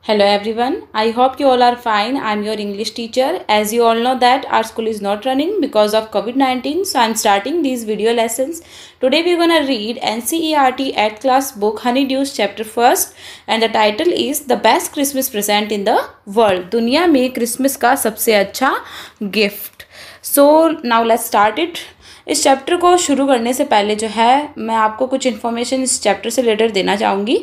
Hello everyone. I hope you all are fine. I'm your English teacher. As you all know that our school is not running because of COVID-19. So I'm starting these video lessons. Today we're going to read NCERT 8th class book Honeydews chapter 1st and the title is The Best Christmas Present in the World. दुनिया में Christmas का सबसे अच्छा gift. So now let's start it. इस chapter को शुरू करने से पहले जो है मैं आपको कुछ इन्फॉर्मेशन इस चैप्टर से रिलेटेड देना चाहूँगी.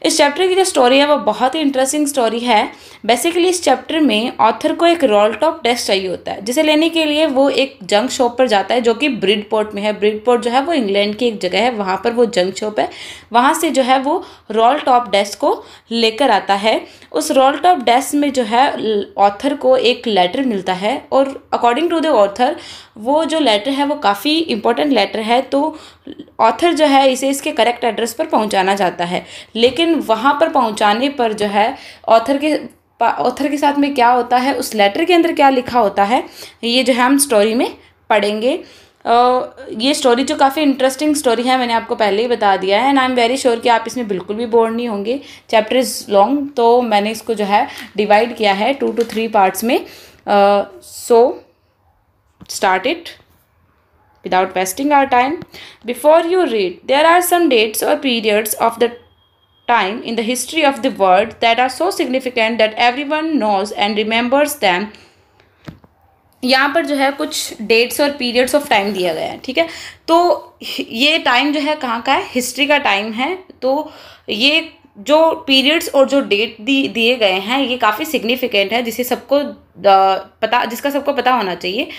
इस चैप्टर की जो स्टोरी है वो बहुत ही इंटरेस्टिंग स्टोरी है. बेसिकली इस चैप्टर में ऑथर को एक रोल टॉप टेस्ट चाहिए होता है जिसे लेने के लिए वो एक जंक शॉप पर जाता है जो कि ब्रिडपोर्ट में है. ब्रिडपोर्ट जो है वो इंग्लैंड की एक जगह है, वहाँ पर वो जंक शॉप है. वहाँ से जो है वो रोल टॉप डेस्क को लेकर आता है. उस रोल टॉप डेस्क में जो है ऑथर को एक लेटर मिलता है और अकॉर्डिंग टू द ऑथर वो जो लेटर है वो काफ़ी इंपॉर्टेंट लेटर है. तो ऑथर जो है इसे इसके करेक्ट एड्रेस पर पहुंचाना चाहता है, लेकिन वहां पर पहुंचाने पर जो है ऑथर के साथ में क्या होता है, उस लेटर के अंदर क्या लिखा होता है, ये जो है हम स्टोरी में पढ़ेंगे. ये स्टोरी जो काफ़ी इंटरेस्टिंग स्टोरी है मैंने आपको पहले ही बता दिया है and I am very sure कि आप इसमें बिल्कुल भी बोर नहीं होंगे. चैप्टर इज़ लॉन्ग तो मैंने इसको जो है डिवाइड किया है 2 to 3 पार्ट्स में. So start it without wasting our time. Before you read, there are some dates or periods of the time in the history of the world that are so significant that everyone knows and remembers them. यहाँ पर जो है कुछ dates और periods of time दिया गया है, ठीक है. तो ये टाइम जो है कहाँ का है, हिस्ट्री का टाइम है. तो ये जो पीरियड्स और जो डेट दिए गए हैं ये काफ़ी सिग्निफिकेंट है जिसका सबको पता होना चाहिए.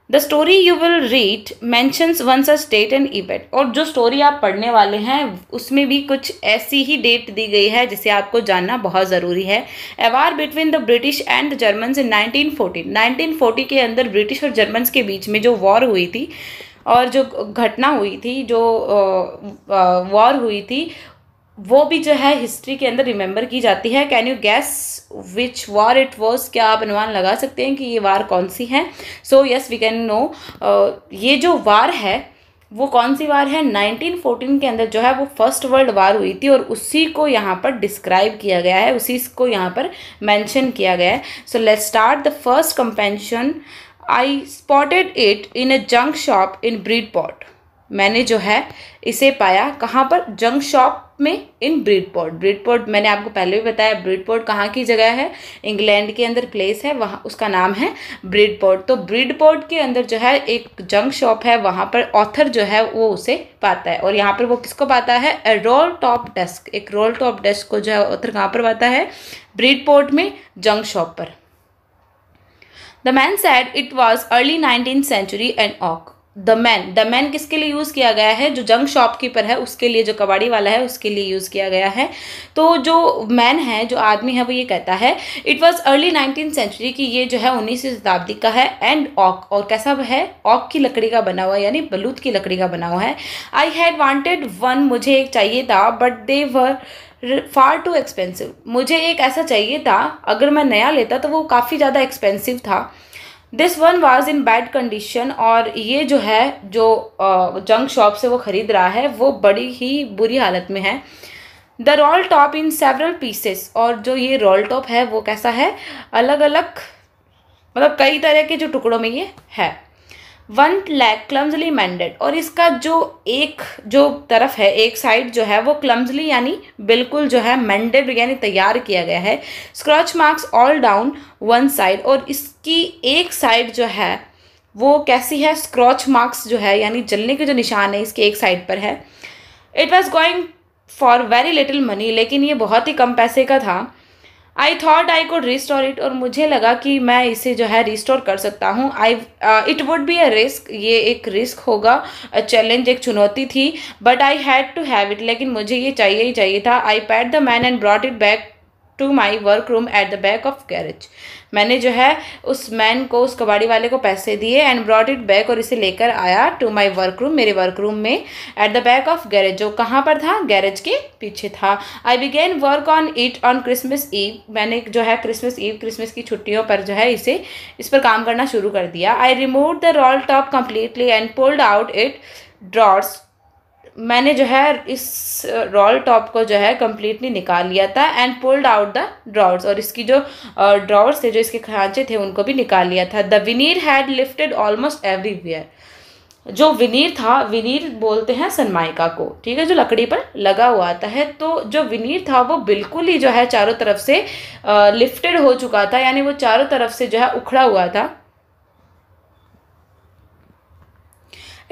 The story you will read mentions one such date and event. और जो स्टोरी आप पढ़ने वाले हैं उसमें भी कुछ ऐसी ही डेट दी गई है जिसे आपको जानना बहुत ज़रूरी है. A war between the British and the Germans in 1940 के अंदर ब्रिटिश और जर्मन्स के बीच में जो वॉर हुई थी और जो घटना हुई थी, जो वॉर हुई थी वो भी जो है हिस्ट्री के अंदर रिमेंबर की जाती है. Can you gas which war it was. क्या आप अनुमान लगा सकते हैं कि ये वार कौन सी है. So yes we can know. ये जो वार है वो कौन सी वार है, 1914 के अंदर जो है वो फर्स्ट वर्ल्ड वार हुई थी और उसी को यहाँ पर डिस्क्राइब किया गया है, उसी को यहाँ पर मेंशन किया गया है. So let's start the first companion. I spotted it in a junk shop in Bridport. मैंने जो है इसे पाया कहाँ पर, जंक शॉप में इन ब्रिडपोर्ट. ब्रिडपोर्ट मैंने आपको पहले भी बताया ब्रिडपोर्ट कहाँ की जगह है, इंग्लैंड के अंदर प्लेस है, वहाँ उसका नाम है ब्रिडपोर्ट. तो ब्रिडपोर्ट के अंदर जो है एक जंक शॉप है, वहाँ पर ऑथर जो है वो उसे पाता है. और यहाँ पर वो किसको पाता है, ए रोल टॉप डेस्क. एक रोल टॉप डेस्क को जो है ऑथर कहाँ पर पाता है, ब्रिडपोर्ट में जंक शॉप पर. The man sad it was early 19th century and ऑक. द मैन किसके लिए यूज़ किया गया है, जो जंक शॉपकीपर है उसके लिए, जो कबाड़ी वाला है उसके लिए यूज़ किया गया है. तो जो मैन है, जो आदमी है, वो ये कहता है it was early 19th century कि ये जो है 19वीं शताब्दी का है. एंड ऑक, और कैसा है, ऑक की लकड़ी का बना हुआ है, यानी बलूत की लकड़ी का बना हुआ है. आई हैड वांटेड वन, मुझे एक चाहिए था, but they were far too expensive. मुझे एक ऐसा चाहिए था, अगर मैं नया लेता तो वो काफ़ी ज़्यादा एक्सपेंसिव था. This one was in bad condition. और ये जो है जो जंक शॉप से वो ख़रीद रहा है वो बड़ी ही बुरी हालत में है. The role top in several pieces. और जो ये रोल टॉप है वो कैसा है, अलग अलग, मतलब कई तरह के जो टुकड़ों में ये है. One leg क्लम्जली मेंडेड. और इसका जो तरफ है, एक साइड जो है वो क्लम्जली यानी बिल्कुल जो है मेंडेड यानी तैयार किया गया है. Scratch marks all down one side. और इसकी एक साइड जो है वो कैसी है, स्क्रॉच मार्क्स जो है यानी जलने के जो निशान है इसके एक साइड पर है. It was going for very little money. लेकिन ये बहुत ही कम पैसे का था. I thought I could restore it. और मुझे लगा कि मैं इसे जो है रिस्टोर कर सकता हूँ. It would be a risk. ये एक रिस्क होगा, चैलेंज, एक चुनौती थी. But I had to have it. लेकिन मुझे ये चाहिए ही चाहिए था. I paid the man and brought it back to my work room at the back of garage. मैंने जो है उस मैन को, उस कबाड़ी वाले को पैसे दिए एंड ब्रॉट इट बैक, और इसे लेकर आया टू माई वर्क रूम, मेरे वर्क रूम में, at the back of garage, जो कहाँ पर था, गैरेज के पीछे था. I began work on it on Christmas Eve. मैंने जो है क्रिसमस की छुट्टियों पर जो है इस पर काम करना शुरू कर दिया. I remove the role top completely and pulled out it drawers मैंने जो है इस रोल टॉप को जो है कम्प्लीटली निकाल लिया था and pulled out the drawers, और इसकी जो ड्रॉर्स थे, जो इसके खांचे थे, उनको भी निकाल लिया था। The veneer had lifted almost everywhere. जो विनीर था, विनीर बोलते हैं सनमाइका को, ठीक है, जो लकड़ी पर लगा हुआ आता है। तो जो विनीर था वो बिल्कुल ही जो है चारों तरफ से लिफ्टेड हो चुका था, यानी वो चारों तरफ से जो है उखड़ा हुआ था।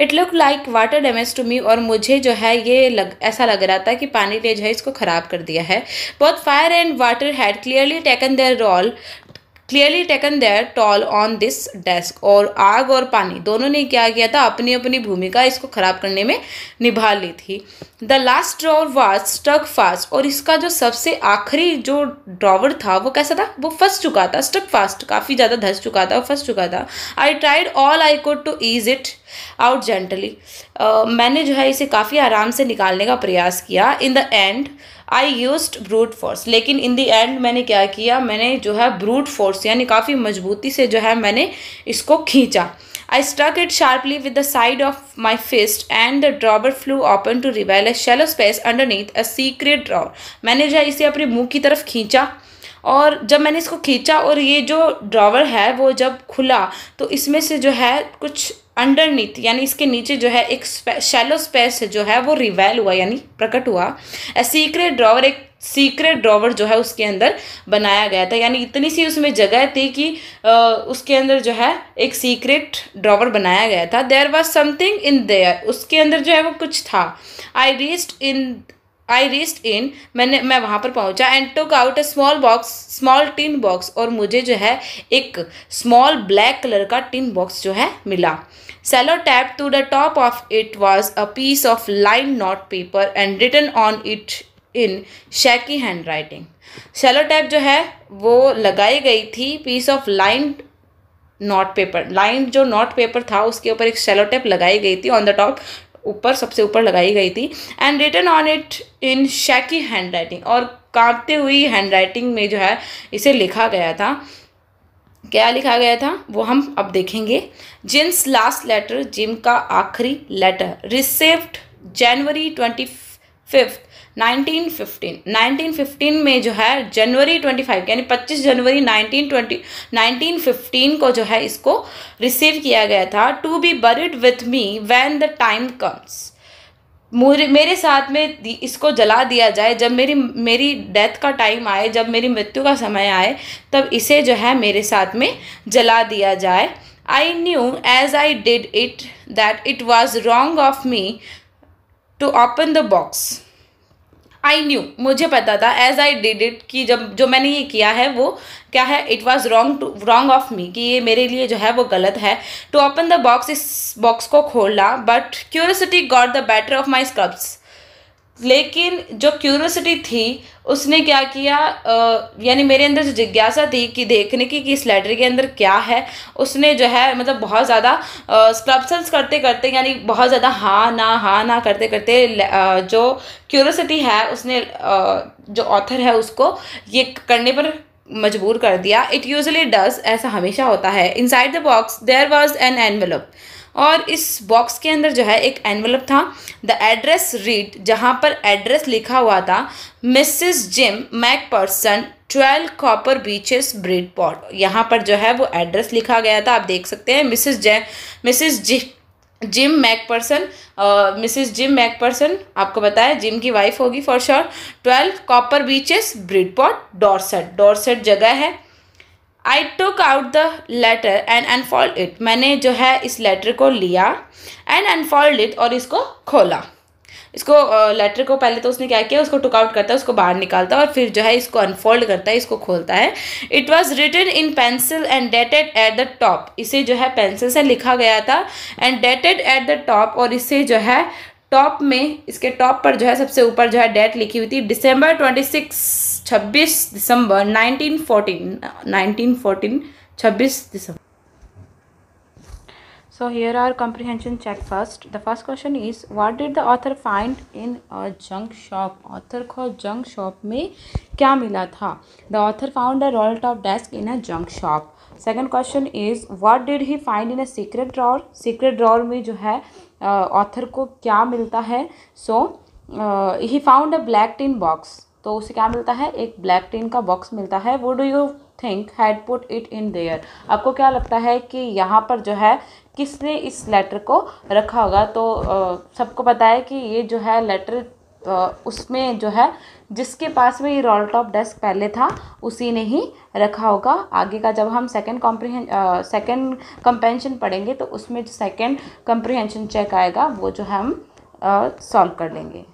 It look like water damage to me, और मुझे जो है ये ऐसा लग रहा था कि पानी ने जो है इसको ख़राब कर दिया है। Both fire and water had clearly taken their toll on this desk, और आग और पानी दोनों ने क्या किया था, अपनी अपनी भूमिका इसको ख़राब करने में निभा ली थी। The last drawer was stuck fast, और इसका जो सबसे आखिरी जो ड्रॉवर था वो कैसा था, वो फंस चुका था। स्टक फास्ट, काफ़ी ज़्यादा धंस चुका था, फंस चुका था। I tried all I could to ease it out gently. मैंने जो है इसे काफ़ी आराम से निकालने का प्रयास किया। In the and I used brute force, लेकिन इन द एंड मैंने क्या किया, मैंने जो है ब्रूट फोर्स यानी काफ़ी मजबूती से जो है मैंने इसको खींचा। I struck it sharply with the side of my fist and the drawer flew open to reveal a shallow space underneath a secret drawer. मैंने जो है इसे अपने मुंह की तरफ खींचा, और जब मैंने इसको खींचा और ये जो ड्रॉवर है वो जब खुला तो इसमें से जो है कुछ अंडरनीथ यानी इसके नीचे जो है एक शैलो स्पेस जो है वो रिवेल हुआ यानी प्रकट हुआ। ए सीक्रेट ड्रॉवर, एक सीक्रेट ड्रॉवर जो है उसके अंदर बनाया गया था, यानी इतनी सी उसमें जगह थी कि उसके अंदर जो है एक सीक्रेट ड्रॉवर बनाया गया था। There was something in there, उसके अंदर जो है वो कुछ था। आई रीच्ड इन, मैं वहाँ पर पहुँचा। And took out a small tin box, और मुझे जो है एक स्मॉल ब्लैक कलर का टिन बॉक्स जो है मिला। Cello tape to the top of it was a piece of line note paper and written on it in shaky hand writing. Cello tape जो है वो लगाई गई थी piece of line note paper, line जो नोट पेपर था उसके ऊपर एक सेलो टैप लगाई गई थी ऑन द टॉप, ऊपर सबसे ऊपर लगाई गई थी। And written on it in shaky hand writing, और कांपते हुई हैंड राइटिंग में जो है इसे लिखा गया था। क्या लिखा गया था वो हम अब देखेंगे। जिम्स लास्ट लेटर, जिम का आखिरी लेटर, रिसीव्ड जनवरी 25 1915 में जो है जनवरी 25 यानी 25 जनवरी 1915 को जो है इसको रिसीव किया गया था। To be buried with me when the time comes, मेरे साथ में इसको जला दिया जाए जब मेरी डेथ का टाइम आए, जब मेरी मृत्यु का समय आए तब इसे जो है मेरे साथ में जला दिया जाए। I knew as I did it that it was wrong of me to open the box. I knew, मुझे पता था, एज आई डिड इट, कि जब जो मैंने ये किया है वो क्या है, इट वॉज रॉन्ग ऑफ मी, कि ये मेरे लिए जो है वो गलत है। टू ओपन द बॉक्स, इस बॉक्स को खोला। But curiosity got the better of my scrubs, लेकिन जो क्यूरियोसिटी थी उसने क्या किया, यानी मेरे अंदर जो जिज्ञासा थी कि देखने की कि इस लेटर के अंदर क्या है, उसने जो है मतलब बहुत ज़्यादा स्क्रब्सल्स करते करते, यानी बहुत ज़्यादा हाँ ना करते करते जो क्यूरियोसिटी है उसने जो ऑथर है उसको ये करने पर मजबूर कर दिया। इट यूजुअली डज, ऐसा हमेशा होता है। Inside the box there was an envelope, और इस बॉक्स के अंदर जो है एक एनवेलप था। द एड्रेस रीड, जहाँ पर एड्रेस लिखा हुआ था Mrs gym McPherson 12 copper beeches ब्रिडपॉट, यहाँ पर जो है वो एड्रेस लिखा गया था। आप देख सकते हैं मिसेस जिम मैकपर्सन आपको बताया जिम की वाइफ होगी for sure. 12 copper beeches Bridport, Dorset जगह है। I took out the letter and unfold it, मैंने जो है इस लेटर को लिया एंड अनफोल्ड इट, और इसको खोला। इसको लेटर को पहले तो उसने क्या किया, उसको टुक आउट करता है, उसको बाहर निकालता है, और फिर जो है इसको अनफोल्ड करता है, इसको खोलता है। It was written in pencil and dated at the top, इसे जो है पेंसिल से लिखा गया था and dated at the top, और इसे जो है टॉप में, इसके टॉप पर जो है सबसे ऊपर जो है डेट लिखी हुई थी, December 26 December 1914 26 December. So here are comprehension check first. The first question is, what did the author find in a junk shop? Author को junk shop में क्या मिला था? The author found a roll top desk in a junk shop. Second question is what did he find in a secret drawer. Secret drawer में जो है author को क्या मिलता है। So he found a black tin box, तो उसे क्या मिलता है, एक ब्लैक टिन का बॉक्स मिलता है। वो do you think had put it in their, आपको क्या लगता है कि यहाँ पर जो है किसने इस लेटर को रखा होगा। तो सबको पता है कि ये जो है लेटर उसमें जो है जिसके पास में ये रोल टॉप डेस्क पहले था उसी ने ही रखा होगा। आगे का जब हम सेकंड कंप्रेंशन पढ़ेंगे तो उसमें जो सेकंड कंप्रीहेंशन चेक आएगा वो जो हम सॉल्व कर लेंगे।